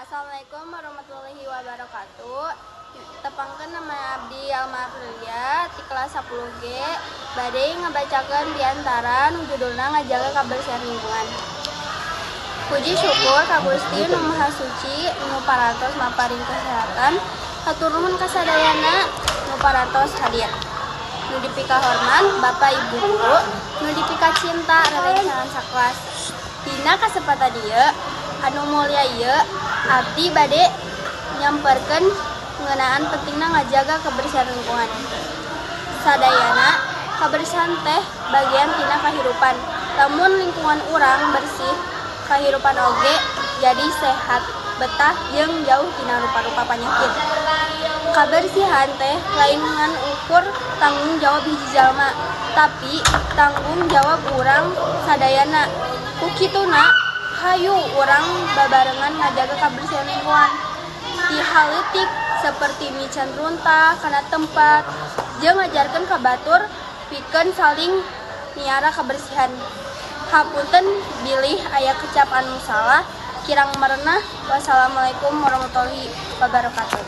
Assalamualaikum warahmatullahi wabarakatuh. Tepangkeun nama abdi Alma Aprilia di kelas 10G bade ngabacakeun diantara nu judulna ngajaga kabersihan lingkungan. Puji syukur ka Gusti Nu Maha Suci nu parantos maparing kesehatan, hatur nuhun kasadayana nu parantos hadir. Nu dipika hormat Bapak Ibu Guru, nu dipika cinta rerencangan sakelas. Dina kasempatan dieu anu mulya ieu abdi bade nyamperkeun ngeunaan pentingna ngajaga kebersihan lingkungan. Sadayana kabersihan teh bagian tina kahirupan. Lamun lingkungan urang bersih, kahirupan oge jadi sehat, betah jeung jauh tina rupa-rupa panyakit. Kabersihan teh lain ngan ukur tanggung jawab hiji jalma, tapi tanggung jawab urang sadayana. Ku kituna hayu urang babarengan ngajaga kabersihan lingkungan. Ti haleutik seperti mican runta kana tempat jeung ngajarkeun ka batur pikeun saling miara kabersihan. Hapunten bilih aya kecap anu salah, kirang merenah. Wassalamualaikum warahmatullahi wabarakatuh.